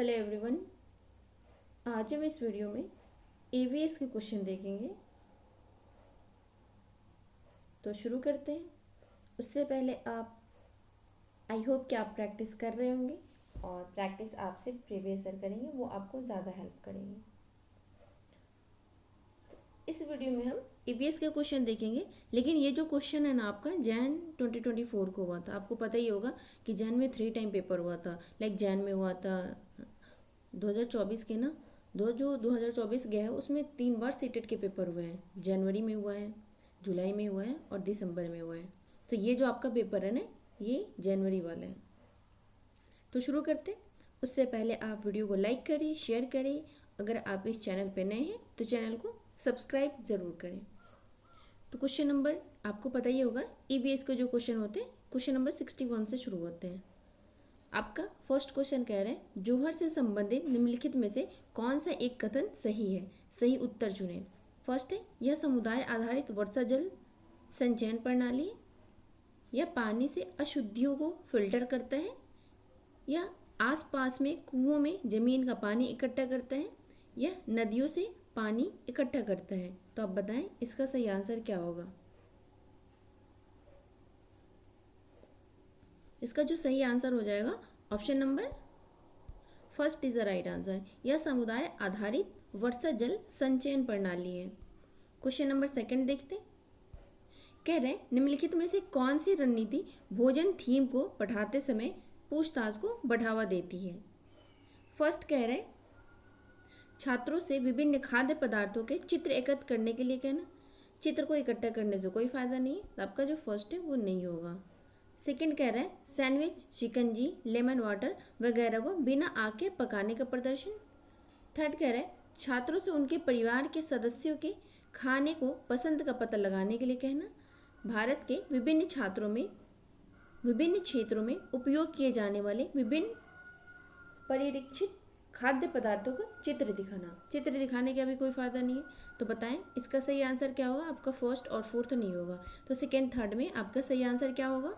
Hello everyone. आज हम इस वीडियो में ईवीएस के क्वेश्चन देखेंगे। तो शुरू करते हैं। उससे पहले आप आई होप कि आप प्रैक्टिस कर रहे होंगे और प्रैक्टिस आपसे प्रीवियस ईयर करेंगे, वो आपको ज़्यादा हेल्प करेंगे। इस वीडियो में हम ईवीएस के क्वेश्चन देखेंगे, लेकिन ये जो क्वेश्चन है ना आपका जैन 2024 को हुआ था। आपको पता ही होगा कि जैन में 3 टाइम पेपर हुआ था। लाइक जैन में हुआ था 2024 के ना 2024 गया है उसमें 3 बार सीटेट के पेपर हुए हैं। जनवरी में हुआ है, जुलाई में हुआ है और दिसंबर में हुआ है। तो ये जो आपका पेपर है ना, ये जनवरी वाला है। तो शुरू करते हैं। उससे पहले आप वीडियो को लाइक करें, शेयर करें। अगर आप इस चैनल पर नए हैं तो चैनल को सब्सक्राइब ज़रूर करें। तो क्वेश्चन नंबर आपको पता ही होगा, ईवीएस के जो क्वेश्चन होते हैं क्वेश्चन नंबर 61 से शुरू होते हैं। आपका फर्स्ट क्वेश्चन कह रहा है जौहर से संबंधित निम्नलिखित में से कौन सा एक कथन सही है। सही उत्तर चुनें। फर्स्ट है यह समुदाय आधारित वर्षा जल संचयन प्रणाली है, या पानी से अशुद्धियों को फिल्टर करता है, या आसपास में कुओं में जमीन का पानी इकट्ठा करता है, या नदियों से पानी इकट्ठा करता है। तो आप बताएं इसका सही आंसर क्या होगा। इसका जो सही आंसर हो जाएगा option number first is the right answer. यह समुदाय आधारित वर्षा जल संचयन प्रणाली है। क्वेश्चन नंबर सेकंड देखते। कह रहे निम्नलिखित में से कौन सी रणनीति भोजन थीम को पढ़ाते समय पूछताछ को बढ़ावा देती है। फर्स्ट कह रहे छात्रों से विभिन्न खाद्य पदार्थों के चित्र एकत्र करने के लिए कहना। चित्र को इकट्ठा करने से कोई फायदा नहीं है, तो आपका जो फर्स्ट है वो नहीं होगा। सेकंड कह रहा है सैंडविच, शिकंजी, लेमन वाटर वगैरह को बिना आग के पकाने का प्रदर्शन। थर्ड कह रहा है छात्रों से उनके परिवार के सदस्यों के खाने को पसंद का पता लगाने के लिए कहना। भारत के विभिन्न क्षेत्रों में उपयोग किए जाने वाले विभिन्न परिरक्षित खाद्य पदार्थों का चित्र दिखाना। चित्र दिखाने का भी कोई फायदा नहीं है, तो बताएं इसका सही आंसर क्या होगा। आपका फर्स्ट और फोर्थ नहीं होगा, तो सेकेंड थर्ड में आपका सही आंसर क्या होगा।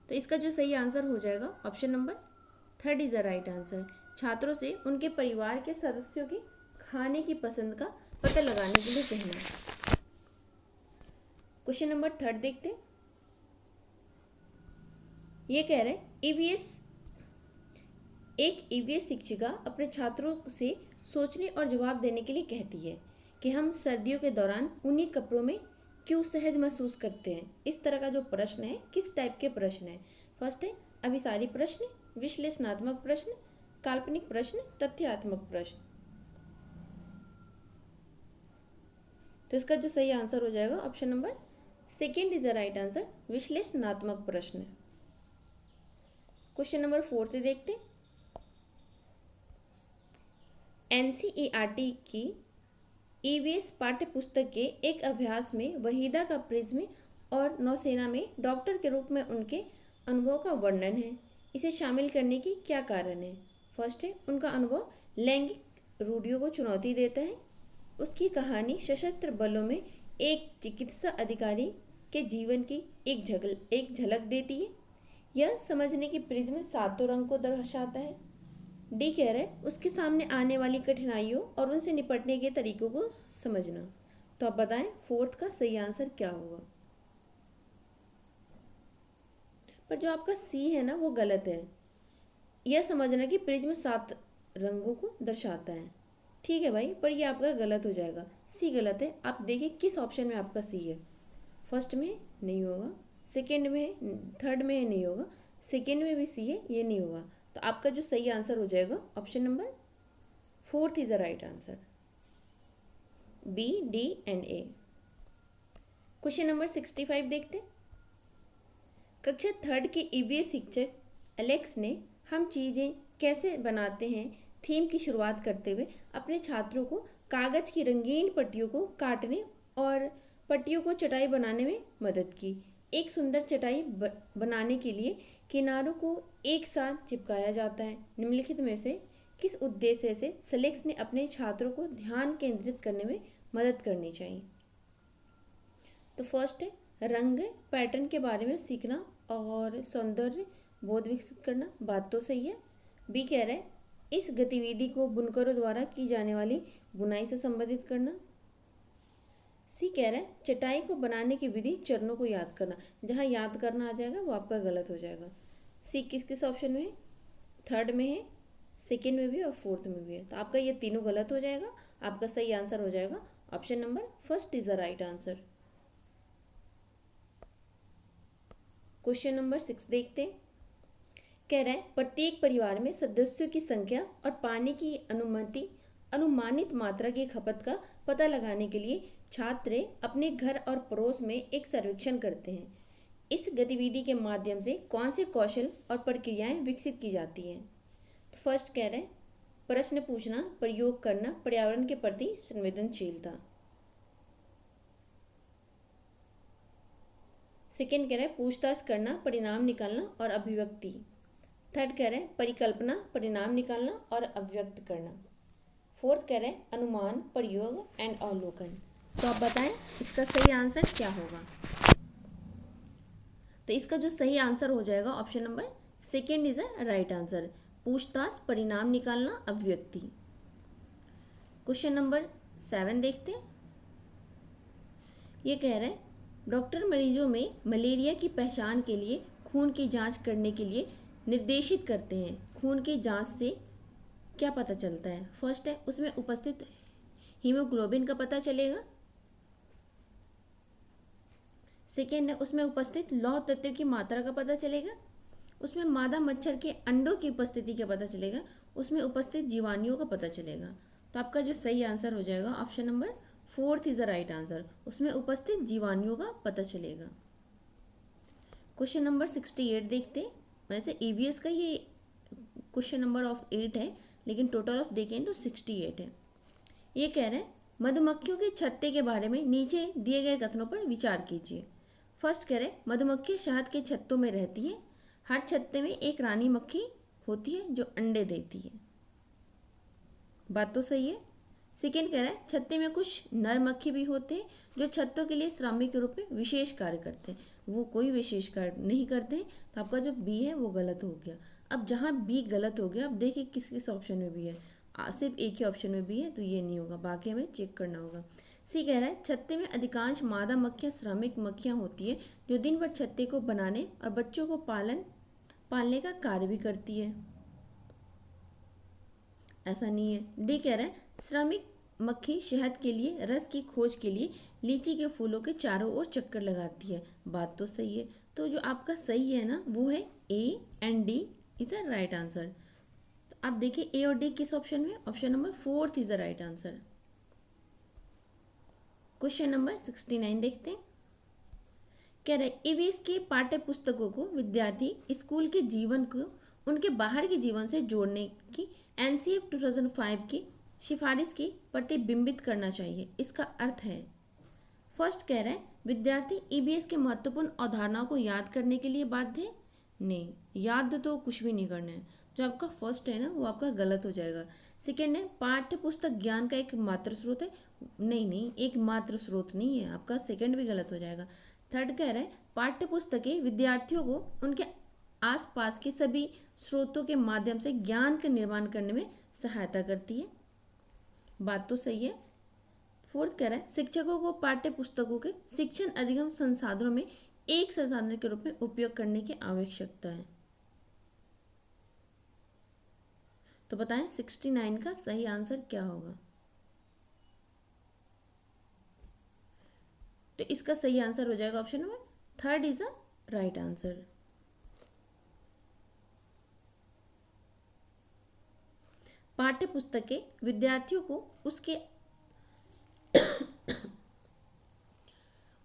तो इसका जो सही आंसर हो जाएगा option number third is the right answer. छात्रों से उनके परिवार के सदस्यों के खाने की पसंद का पता लगाने के लिए कहना। क्वेश्चन नंबर थर्ड देखते हैं। ये कह रहे एक ईवीएस शिक्षिका अपने छात्रों से सोचने और जवाब देने के लिए कहती है कि हम सर्दियों के दौरान ऊनी कपड़ों में क्यों सहज महसूस करते हैं। इस तरह का जो प्रश्न है किस टाइप के प्रश्न है। फर्स्ट है अभिसारी प्रश्न, विश्लेषणात्मक प्रश्न, काल्पनिक प्रश्न, तथ्यात्मक प्रश्न। तो इसका जो सही आंसर हो जाएगा option number second is the right answer, विश्लेषणात्मक प्रश्न। क्वेश्चन नंबर फोर्थ देखते हैं। एनसीईआरटी की ईवीएस पाठ्य पुस्तक के एक अभ्यास में वहीदा का प्रिज्म और नौसेना में डॉक्टर के रूप में उनके अनुभव का वर्णन है। इसे शामिल करने की क्या कारण है। फर्स्ट है उनका अनुभव लैंगिक रूढ़ियों को चुनौती देता है। उसकी कहानी सशस्त्र बलों में एक चिकित्सा अधिकारी के जीवन की एक झलक देती है। यह समझने की प्रिज्म सातों रंग को दर्शाता है। डी कह रहे उसके सामने आने वाली कठिनाइयों और उनसे निपटने के तरीकों को समझना। तो आप बताएं फोर्थ का सही आंसर क्या होगा। पर जो आपका सी है ना वो गलत है। यह समझना कि प्रिज्म 7 रंगों को दर्शाता है। ठीक है भाई, पर यह आपका गलत हो जाएगा। सी गलत है। आप देखिए किस ऑप्शन में आपका सी है। फर्स्ट में नहीं होगा, सेकेंड में है, थर्ड में नहीं होगा, सेकेंड में भी सी है, ये नहीं होगा। तो आपका जो सही आंसर हो जाएगा option number fourth is the right answer, B, D and A. Question number 65 देखते। कक्षा थर्ड के ईवीएस शिक्षक एलेक्स ने हम चीज़ें कैसे बनाते हैं थीम की शुरुआत करते हुए अपने छात्रों को कागज की रंगीन पट्टियों को काटने और पट्टियों को चटाई बनाने में मदद की। एक सुंदर चटाई बनाने के लिए किनारों को एक साथ चिपकाया जाता है। निम्नलिखित में से किस उद्देश्य से सेलेक्स ने अपने छात्रों को ध्यान केंद्रित करने में मदद करनी चाहिए। तो फर्स्ट है रंग पैटर्न के बारे में सीखना और सौंदर्य बोध विकसित करना। बात तो सही है। बी कह रहा है इस गतिविधि को बुनकरों द्वारा की जाने वाली बुनाई से संबंधित करना। सी कह रहा है चटाई को बनाने की विधि चरणों को याद करना। जहाँ याद करना आ जाएगा वो आपका गलत हो जाएगा। सी किस किस ऑप्शन में है? थर्ड में है, सेकेंड में भी और फोर्थ में भी है। तो आपका ये तीनों गलत हो जाएगा। आपका सही आंसर हो जाएगा option number first is the right answer. Question number 6 देखते हैं। कह रहा है प्रत्येक परिवार में सदस्यों की संख्या और पानी की अनुमानित मात्रा की खपत का पता लगाने के लिए छात्र अपने घर और पड़ोस में एक सर्वेक्षण करते हैं। इस गतिविधि के माध्यम से कौन से कौशल और प्रक्रियाएं विकसित की जाती हैं? तो फर्स्ट कह रहे हैं प्रश्न पूछना, प्रयोग करना, पर्यावरण के प्रति संवेदनशीलता। सेकेंड कह रहा है पूछताछ करना, परिणाम निकालना और अभिव्यक्ति। थर्ड कह रहे हैं परिकल्पना, परिणाम निकालना और अभिव्यक्त करना। फोर्थ कह रहे हैं अनुमान, प्रयोग एंड अवलोकन। तो आप बताएं इसका सही आंसर क्या होगा? तो इसका जो सही आंसर हो जाएगा option number second is a right answer. पूछताछ, परिणाम निकालना, अभिव्यक्ति। क्वेश्चन नंबर 7 देखते हैं। ये कह रहे हैं डॉक्टर मरीजों में मलेरिया की पहचान के लिए खून की जांच करने के लिए निर्देशित करते हैं। खून की जांच से क्या पता चलता है? फर्स्ट है उसमें उपस्थित हीमोग्लोबिन का पता चलेगा। सेकेंड है उसमें उपस्थित लौह तत्व की मात्रा का पता चलेगा। उसमें मादा मच्छर के अंडों की उपस्थिति का पता चलेगा। उसमें उपस्थित जीवाणुओं का पता चलेगा। तो आपका जो सही आंसर हो जाएगा option number fourth is the right answer. उसमें उपस्थित जीवाणुओं का पता चलेगा। क्वेश्चन नंबर 68 देखते हैं। वैसे ईवीएस का ये क्वेश्चन नंबर ऑफ 8 है, लेकिन टोटल ऑफ देखें तो 68 है। ये कह रहे हैं मधुमक्खियों के छत्ते के बारे में नीचे दिए गए कथनों पर विचार कीजिए। फर्स्ट कह रहे हैं मधुमक्खियाँ शहद के छत्तों में रहती हैं। हर छत्ते में एक रानी मक्खी होती है जो अंडे देती है। बात तो सही है। सेकेंड कह रहा है छत्ते में कुछ नर मक्खी भी होते हैं जो छत्तों के लिए श्रमिक के रूप में विशेष कार्य करते हैं। वो कोई विशेष कार्य नहीं करते, तो आपका जो बी है वो गलत हो गया। अब जहाँ बी गलत हो गया, अब देखिए किस किस ऑप्शन में भी है। सिर्फ एक ही ऑप्शन में भी है, तो ये नहीं होगा, बाकी हमें चेक करना होगा। सी कह रहा है छत्ते में अधिकांश मादा मक्खियाँ श्रमिक मक्खियाँ होती है जो दिन भर छत्ते को बनाने और बच्चों को पालने का कार्य भी करती है। ऐसा नहीं है। डी कह रहा है श्रमिक मक्खी शहद के लिए रस की खोज के लिए लीची के फूलों के चारों ओर चक्कर लगाती है। बात तो सही है। तो जो आपका सही है ना वो है A and D is the right answer. तो आप देखिए ए और डी किस ऑप्शन में? Option number fourth is the right answer. Question number 69 देखते हैं। कह रहे ईवीएस के पाठ्य पुस्तकों को विद्यार्थी स्कूल के जीवन को उनके बाहर के जीवन से जोड़ने की एनसीएफ 2005 की सिफारिश की प्रतिबिंबित करना चाहिए। इसका अर्थ है फर्स्ट कह रहा है विद्यार्थी ईवीएस के महत्वपूर्ण अवधारणाओं को याद करने के लिए बाध्य है। नहीं, याद तो कुछ भी नहीं करना है। जो आपका फर्स्ट है ना वो आपका गलत हो जाएगा। सेकेंड है पाठ्य पुस्तक ज्ञान का एक मात्र स्रोत है। नहीं, एक मात्र स्रोत नहीं है, आपका सेकेंड भी गलत हो जाएगा। थर्ड कह रहा है पाठ्य पुस्तकें विद्यार्थियों को उनके आसपास के सभी स्रोतों के माध्यम से ज्ञान का निर्माण करने में सहायता करती है। बात तो सही है। फोर्थ कह रहा है शिक्षकों को पाठ्य पुस्तकों के शिक्षण अधिगम संसाधनों में एक संसाधन के रूप में उपयोग करने की आवश्यकता है। तो बताएं 69 का सही आंसर क्या होगा? तो इसका सही आंसर हो जाएगा option number third is the right answer. पाठ्य पुस्तकें विद्यार्थियों को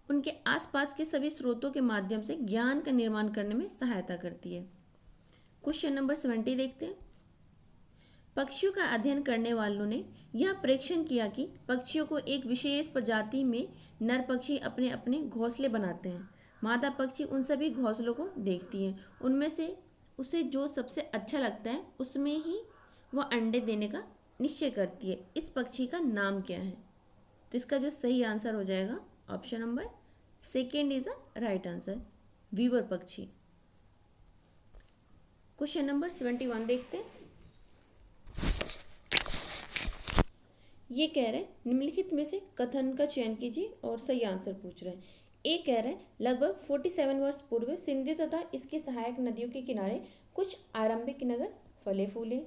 उनके आसपास के सभी स्रोतों के माध्यम से ज्ञान का निर्माण करने में सहायता करती है। क्वेश्चन नंबर 70 देखते हैं। पक्षियों का अध्ययन करने वालों ने यह परीक्षण किया कि पक्षियों को एक विशेष प्रजाति में नर पक्षी अपने अपने घोंसले बनाते हैं। मादा पक्षी उन सभी घोंसलों को देखती है, उनमें से उसे जो सबसे अच्छा लगता है उसमें ही वह अंडे देने का निश्चय करती है। इस पक्षी का नाम क्या है? तो इसका जो सही आंसर हो जाएगा option number second is a right answer, weaver पक्षी। क्वेश्चन नंबर 71 देखते हैं। ये कह रहे हैं निम्नलिखित में से कथन का चयन कीजिए और सही आंसर पूछ रहे हैं। ए कह रहे हैं लगभग 47 वर्ष पूर्व सिंधु तथा इसकी सहायक नदियों के किनारे कुछ आरंभिक नगर फले फूले।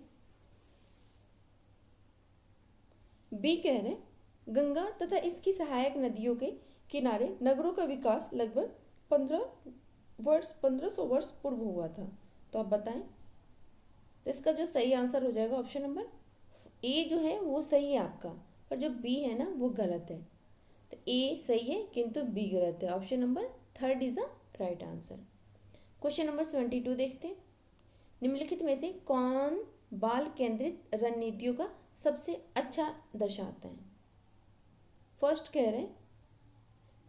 बी कह रहे हैं गंगा तथा इसकी सहायक नदियों के किनारे नगरों का विकास लगभग 1500 वर्ष पूर्व हुआ था। तो आप बताएं। तो इसका जो सही आंसर हो जाएगा ऑप्शन नंबर ए जो है वो सही है आपका, पर जो बी है ना वो गलत है। तो ए सही है किंतु बी गलत है। Option number third is a right answer. Question number 72 देखते हैं। निम्नलिखित में से कौन बाल केंद्रित रणनीतियों का सबसे अच्छा दर्शाता है? फर्स्ट कह रहे हैं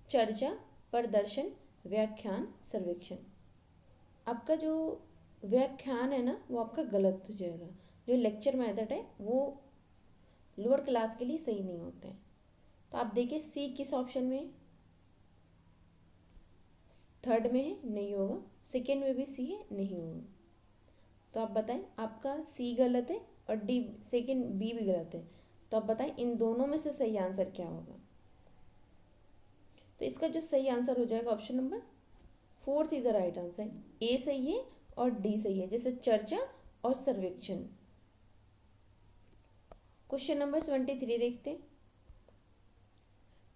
चर्चा, प्रदर्शन, व्याख्यान, सर्वेक्षण। आपका जो व्याख्यान है ना वो आपका गलत हो जाएगा। जो लेक्चर मेथड है वो लोअर क्लास के लिए सही नहीं होते हैं। तो आप देखिए सी किस ऑप्शन में है? थर्ड में है, नहीं होगा। सेकेंड में भी सी है, नहीं होगा। तो आप बताएं आपका सी गलत है और डी सेकेंड बी भी गलत है। तो आप बताएं इन दोनों में से सही आंसर क्या होगा? तो इसका जो सही आंसर हो जाएगा option number fourth is the right answer. A सही है और डी सही है, जैसे चर्चा और सर्वेक्षण। क्वेश्चन नंबर 73 देखते हैं।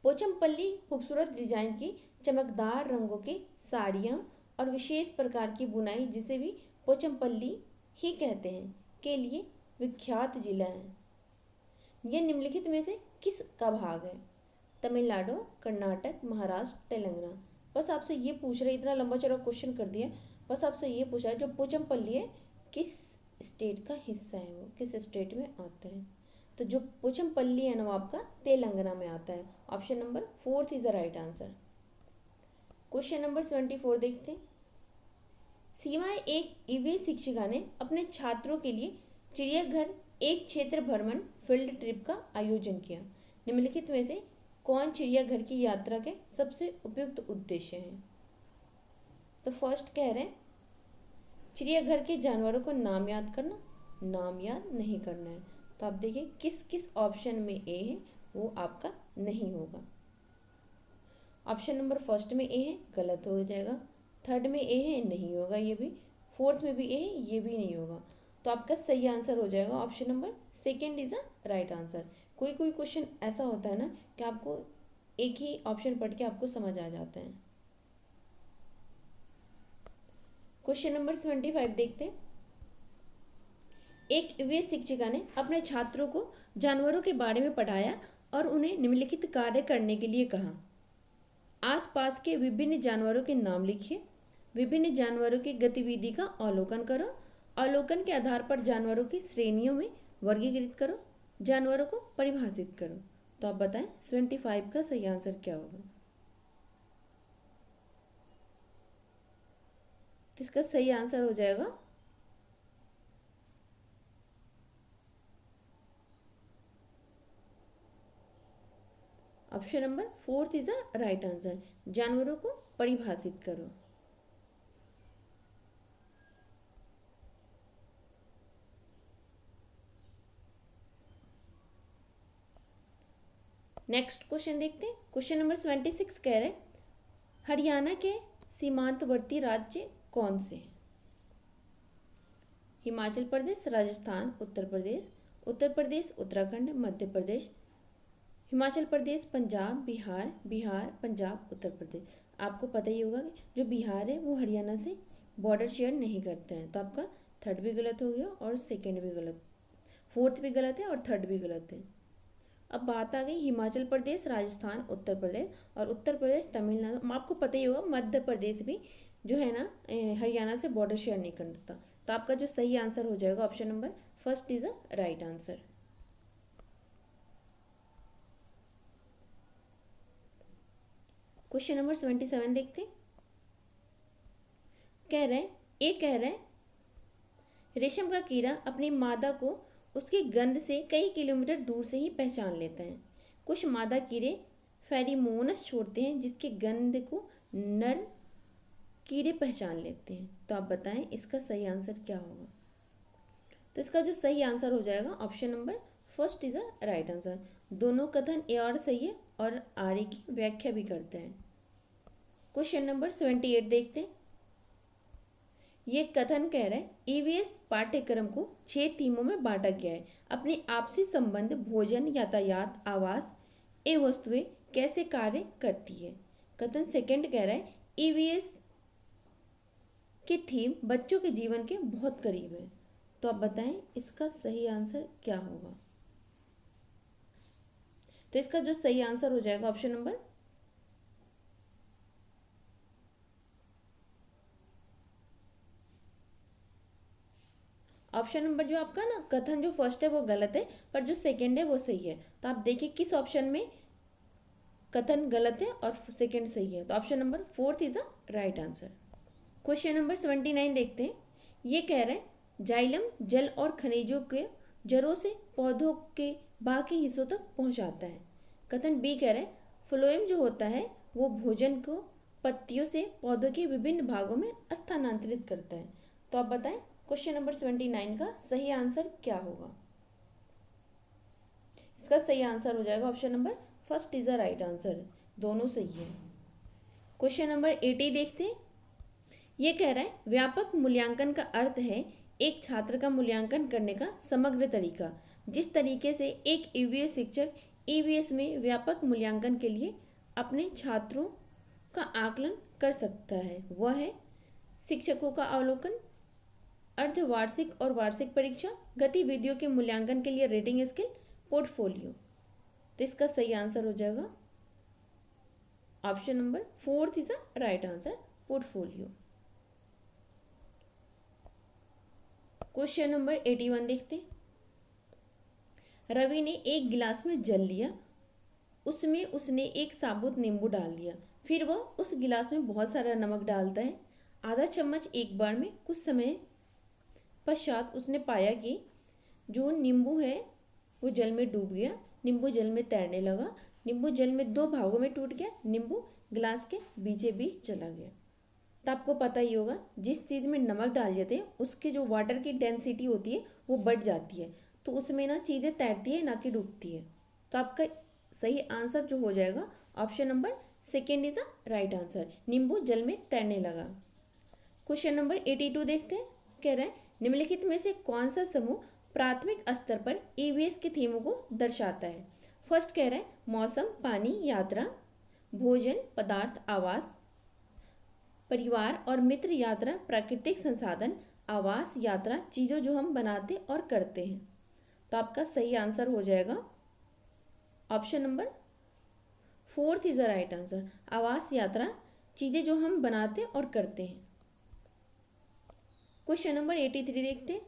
पोचमपल्ली खूबसूरत डिजाइन की चमकदार रंगों की साड़ियाँ और विशेष प्रकार की बुनाई, जिसे भी पोचमपल्ली ही कहते हैं, के लिए विख्यात जिला है। यह निम्नलिखित में से किस का भाग है? तमिलनाडु, कर्नाटक, महाराष्ट्र, तेलंगाना। बस आपसे ये पूछ रहे, इतना लंबा चौड़ा क्वेश्चन कर दिया। बस आपसे ये पूछा है जो पोचमपल्ली है किस स्टेट का हिस्सा है, वो किस स्टेट में आता है? तो जो पोचमपल्ली है ना वो आपका तेलंगाना में आता है। Option number fourth is the right answer. Question number 74 देखते हैं। सिवाय एक ईवीएस शिक्षिका ने अपने छात्रों के लिए चिड़ियाघर एक क्षेत्र भ्रमण फील्ड ट्रिप का आयोजन किया। निम्नलिखित में से कौन चिड़ियाघर की यात्रा के सबसे उपयुक्त उद्देश्य हैं? तो फर्स्ट कह रहे हैं चिड़ियाघर के जानवरों को नाम याद करना, नाम याद नहीं करना है। तो आप देखिए किस किस ऑप्शन में ए है वो आपका नहीं होगा। ऑप्शन नंबर फर्स्ट में ए है, गलत हो जाएगा। थर्ड में ए है, नहीं होगा ये भी। फोर्थ में भी ए है, ये भी नहीं होगा। तो आपका सही आंसर हो जाएगा option number second is a right answer. कोई कोई क्वेश्चन ऐसा होता है ना कि आपको एक ही ऑप्शन पढ़ के आपको समझ आ जाता है। क्वेश्चन नंबर 75 देखते हैं। एक ईवीएस शिक्षिका ने अपने छात्रों को जानवरों के बारे में पढ़ाया और उन्हें निम्नलिखित कार्य करने के लिए कहा। आसपास के विभिन्न जानवरों के नाम लिखिए, विभिन्न जानवरों की गतिविधि का अवलोकन करो, अवलोकन के आधार पर जानवरों की श्रेणियों में वर्गीकृत करो, जानवरों को परिभाषित करो। तो आप बताएं 75 का सही आंसर क्या होगा? इसका सही आंसर हो जाएगा option number fourth is the right answer, जानवरों को परिभाषित करो। नेक्स्ट क्वेश्चन देखते हैं। क्वेश्चन नंबर 76 कह रहे हरियाणा के सीमांतवर्ती राज्य कौन से हैं? हिमाचल प्रदेश, राजस्थान, उत्तर प्रदेश, उत्तर प्रदेश, उत्तराखंड, मध्य प्रदेश, हिमाचल प्रदेश, पंजाब, बिहार, बिहार, पंजाब, उत्तर प्रदेश। आपको पता ही होगा कि जो बिहार है वो हरियाणा से बॉर्डर शेयर नहीं करते हैं। तो आपका थर्ड भी गलत हो गया और सेकंड भी गलत, फोर्थ भी गलत है और थर्ड भी गलत है। अब बात आ गई हिमाचल प्रदेश, राजस्थान, उत्तर प्रदेश और उत्तर प्रदेश, तमिलनाडु। आपको पता ही होगा मध्य प्रदेश भी जो है ना हरियाणा से बॉर्डर शेयर नहीं करता। तो आपका जो सही आंसर हो जाएगा option number first is a right answer. Question number 77 देखते कह रहे रेशम का कीड़ा अपनी मादा को उसकी गंध से कई किलोमीटर दूर से ही पहचान लेता है। कुछ मादा कीड़े फेरोमोन्स छोड़ते हैं जिसकी गंध को नर कीड़े पहचान लेते हैं। तो आप बताएं इसका सही आंसर क्या होगा? तो इसका जो सही आंसर हो जाएगा option number first is a right answer. दोनों कथन ए और सही है और आर की व्याख्या भी करते हैं। क्वेश्चन नंबर 78 देखते हैं। ये कथन कह रहा है ईवीएस पाठ्यक्रम को 6 थीमों में बांटा गया है। अपने आपसी संबंध, भोजन, यातायात, आवास, ये वस्तुएं कैसे कार्य करती है। कथन सेकंड कह रहा है ईवीएस की थीम बच्चों के जीवन के बहुत करीब है। तो आप बताएं इसका सही आंसर क्या होगा। तो इसका जो सही आंसर हो जाएगा ऑप्शन नंबर जो आपका ना कथन जो फर्स्ट है वो गलत है, पर जो सेकंड है वो सही है। तो आप देखिए किस ऑप्शन में कथन गलत है और सेकंड सही है। तो option number 4 is a right answer. Question number 79 देखते हैं। ये कह रहे हैं जाइलम जल और खनिजों के जड़ों से पौधों के बाकी हिस्सों तक पहुंचाता है। कथन बी कह रहे हैं फ्लोएम जो होता है वो भोजन को पत्तियों से पौधों के विभिन्न भागों में स्थानांतरित करता है। तो आप बताएं क्वेश्चन नंबर 79 का सही आंसर क्या होगा। इसका सही आंसर हो जाएगा option number first is a right answer, दोनों सही है। क्वेश्चन नंबर 80 देखते हैं। ये कह रहा है व्यापक मूल्यांकन का अर्थ है एक छात्र का मूल्यांकन करने का समग्र तरीका। जिस तरीके से एक ईवीएस शिक्षक ईवीएस में व्यापक मूल्यांकन के लिए अपने छात्रों का आकलन कर सकता है वह है शिक्षकों का अवलोकन, अर्धवार्षिक और वार्षिक परीक्षा, गतिविधियों के मूल्यांकन के लिए रेटिंग स्केल, पोर्टफोलियो। तो इसका सही आंसर हो जाएगा option number 4 is a right answer, portfolio. Question number 81 देखते हैं। रवि ने एक गिलास में जल लिया, उसमें उसने एक साबुत नींबू डाल दिया, फिर वह उस गिलास में बहुत सारा नमक डालता है। आधा चम्मच एक बार में। कुछ समय पश्चात उसने पाया कि जो नींबू है वो जल में डूब गया, नींबू जल में तैरने लगा, नींबू जल में 2 भागों में टूट गया, नींबू गिलास के बीचे बीच चला गया। तो आपको पता ही होगा जिस चीज़ में नमक डाल देते हैं उसके जो वाटर की डेंसिटी होती है वो बढ़ जाती है, तो उसमें ना चीज़ें तैरती है ना कि डूबती है। तो आपका सही आंसर जो हो जाएगा option number second is a right answer, नींबू जल में तैरने लगा। क्वेश्चन नंबर 82 देखते हैं। कह रहे हैं निम्नलिखित में से कौन सा समूह प्राथमिक स्तर पर ईवीएस की थीमों को दर्शाता है। फर्स्ट कह रहा है मौसम, पानी, यात्रा, भोजन, पदार्थ, आवास, परिवार और मित्र, यात्रा, प्राकृतिक संसाधन, आवास, यात्रा, चीज़ों जो हम बनाते और करते हैं। तो आपका सही आंसर हो जाएगा option number 4 is a right answer, आवास, यात्रा, चीज़ें जो हम बनाते और करते हैं। क्वेश्चन नंबर 83 देखते हैं।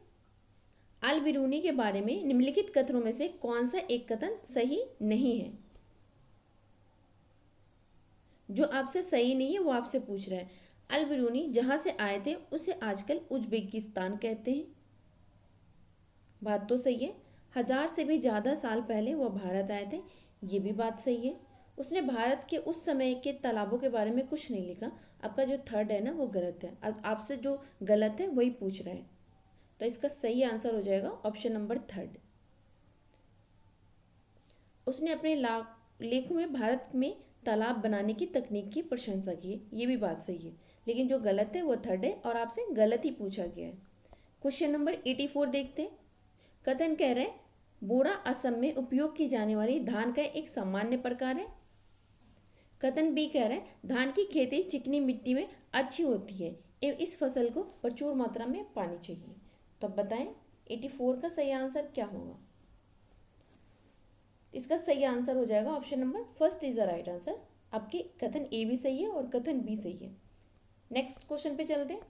अल बिरूनी के बारे में निम्नलिखित कथनों में से कौन सा एक कथन सही नहीं है। जो आपसे सही नहीं है वो आपसे पूछ रहा है। अल बिरूनी जहाँ से आए थे उसे आजकल उज्बेकिस्तान कहते हैं। बात तो सही है। 1000 से भी ज़्यादा साल पहले वो भारत आए थे, ये भी बात सही है। उसने भारत के उस समय के तालाबों के बारे में कुछ नहीं लिखा। आपका जो थर्ड है ना वो गलत है, आपसे जो गलत है वही पूछ रहा है। तो इसका सही आंसर हो जाएगा ऑप्शन नंबर 3। उसने अपने लेखों में भारत में तालाब बनाने की तकनीक की प्रशंसा की है, ये भी बात सही है। लेकिन जो गलत है वो थर्ड है और आपसे गलत ही पूछा गया है। क्वेश्चन नंबर 84 देखते हैं। कथन कह रहे हैं बोरा असम में उपयोग की जाने वाली धान का एक सामान्य प्रकार है। कथन बी कह रहे हैं धान की खेती चिकनी मिट्टी में अच्छी होती है एवं इस फसल को प्रचुर मात्रा में पानी चाहिए। तो अब बताएं 84 का सही आंसर क्या होगा। इसका सही आंसर हो जाएगा option number first is the right answer. आपके कथन ए भी सही है और कथन बी सही है। नेक्स्ट क्वेश्चन पे चलते हैं।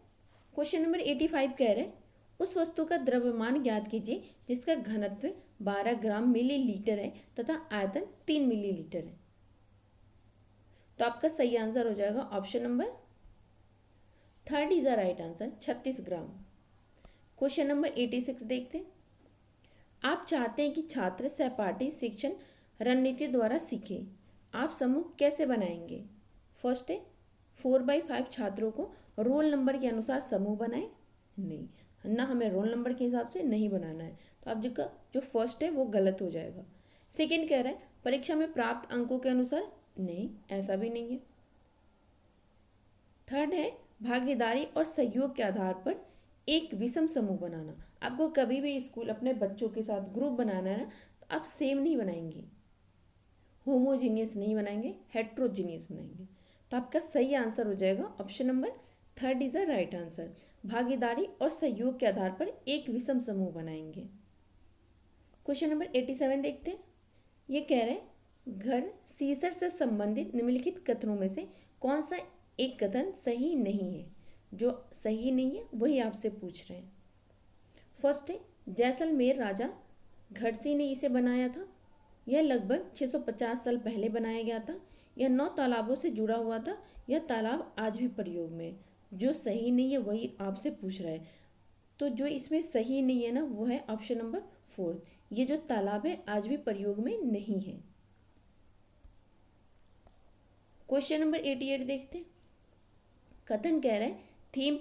क्वेश्चन नंबर 85 कह रहे हैं उस वस्तु का द्रव्यमान ज्ञात कीजिए जिसका घनत्व 12 ग्राम मिलीलीटर है तथा आयतन 3 मिलीलीटर है। तो आपका सही आंसर हो जाएगा option number third is the right answer, 36 gram. Question number 86 देखते हैं। आप चाहते हैं कि छात्र सहपाठी शिक्षण रणनीति द्वारा सीखें, आप समूह कैसे बनाएंगे। फर्स्ट है 4/5 छात्रों को रोल नंबर के अनुसार समूह बनाएं। नहीं ना, हमें रोल नंबर के हिसाब से नहीं बनाना है। तो आप जो फर्स्ट है वो गलत हो जाएगा। सेकंड कह रहा है परीक्षा में प्राप्त अंकों के अनुसार, नहीं, ऐसा भी नहीं है। थर्ड है भागीदारी और सहयोग के आधार पर एक विषम समूह बनाना। आपको कभी भी स्कूल अपने बच्चों के साथ ग्रुप बनाना है ना, तो आप सेम नहीं बनाएंगे, होमोजीनियस नहीं बनाएंगे, हेट्रोजीनियस बनाएंगे। तो आपका सही आंसर हो जाएगा option number third is the right answer. भागीदारी और सहयोग के आधार पर एक विषम समूह बनाएंगे। क्वेश्चन नंबर 87 देखते हैं। ये कह रहे हैं घर सीसर से संबंधित निम्नलिखित कथनों में से कौन सा एक कथन सही नहीं है। जो सही नहीं है वही आपसे पूछ रहे हैं। फर्स्ट है जैसलमेर राजा घड़सी ने इसे बनाया था। यह लगभग 650 साल पहले बनाया गया था। यह 9 तालाबों से जुड़ा हुआ था। यह तालाब आज भी प्रयोग में है। जो सही नहीं है वही आपसे पूछ रहा है। तो जो इसमें सही नहीं है ना, वो है ऑप्शन नंबर 4। ये जो तालाब है आज भी प्रयोग में नहीं है। क्वेश्चन नंबर 88 देखते हैं। कथन कह रहा है थीम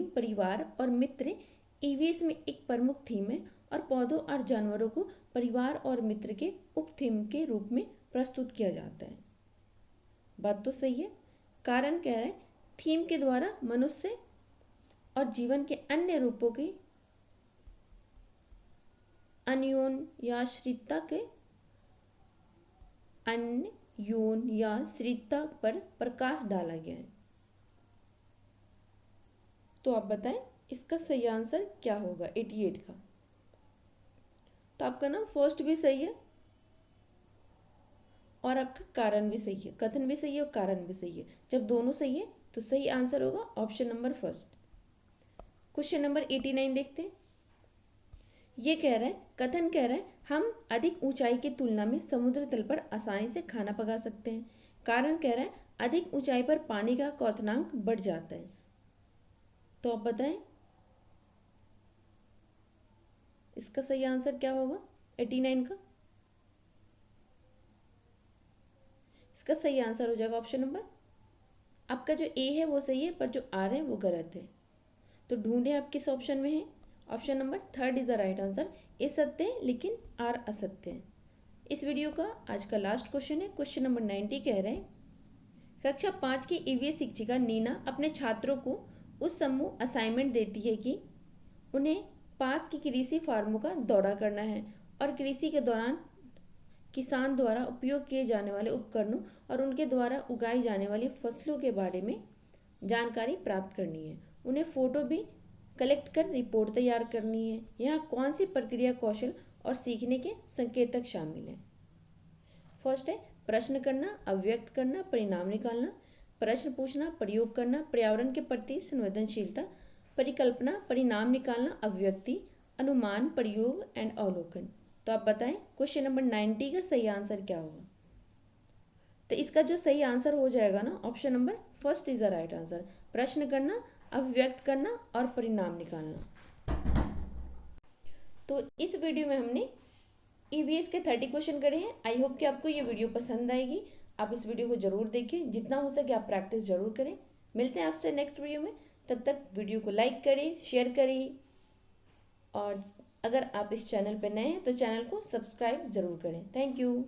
परिवार और मित्र ईवीएस में एक प्रमुख थीम है और पौधों और जानवरों को परिवार और मित्र के उप थीम के रूप में प्रस्तुत किया जाता है। बात तो सही है। कारण कह रहा है थीम के द्वारा मनुष्य और जीवन के अन्य रूपों की अन्योन्याश्रितता पर प्रकाश डाला गया है। तो आप बताएं इसका सही आंसर क्या होगा 88 का। तो आपका ना फर्स्ट भी सही है और आपका कारण भी सही है, कथन भी सही है और कारण भी सही है। जब दोनों सही है तो सही आंसर होगा option number first. Question number 89 देखते हैं। ये कह रहा है कथन कह रहा है हम अधिक ऊंचाई की तुलना में समुद्र तल पर आसानी से खाना पका सकते हैं। कारण कह रहा है अधिक ऊंचाई पर पानी का क्वथनांक बढ़ जाता है। तो आप बताएं इसका सही आंसर क्या होगा 89 का। इसका सही आंसर हो जाएगा ऑप्शन नंबर, आपका जो ए है वो सही है पर जो आर है वो गलत है। तो ढूंढे आप किस ऑप्शन में है। Option number third is the right answer. A सत्य है लेकिन आर असत्य है। इस वीडियो का आज का लास्ट क्वेश्चन है। क्वेश्चन नंबर 90 कह रहे हैं कक्षा 5 की ईवीएस शिक्षिका नीना अपने छात्रों को उस समूह असाइनमेंट देती है कि उन्हें पास की कृषि फार्मों का दौरा करना है और कृषि के दौरान किसान द्वारा उपयोग किए जाने वाले उपकरणों और उनके द्वारा उगाई जाने वाली फसलों के बारे में जानकारी प्राप्त करनी है। उन्हें फोटो भी कलेक्ट कर रिपोर्ट तैयार करनी है। यहाँ कौन सी प्रक्रिया कौशल और सीखने के संकेतक शामिल हैं। फर्स्ट है प्रश्न करना, अभिव्यक्त करना, परिणाम निकालना, प्रश्न पूछना, प्रयोग करना, पर्यावरण के प्रति संवेदनशीलता, परिकल्पना, परिणाम निकालना, अभिव्यक्ति, अनुमान, प्रयोग एंड अवलोकन। तो आप बताएं क्वेश्चन नंबर 90 का सही आंसर क्या होगा। तो इसका जो सही आंसर हो जाएगा ना option number first is the right answer. प्रश्न करना, अभिव्यक्त करना और परिणाम निकालना। तो इस वीडियो में हमने ईवीएस के 30 क्वेश्चन करे हैं। आई होप कि आपको ये वीडियो पसंद आएगी। आप इस वीडियो को जरूर देखें, जितना हो सके आप प्रैक्टिस जरूर करें। मिलते हैं आपसे नेक्स्ट वीडियो में। तब तक वीडियो को लाइक करें, शेयर करें और अगर आप इस चैनल पर नए हैं तो चैनल को सब्सक्राइब जरूर करें। Thank you.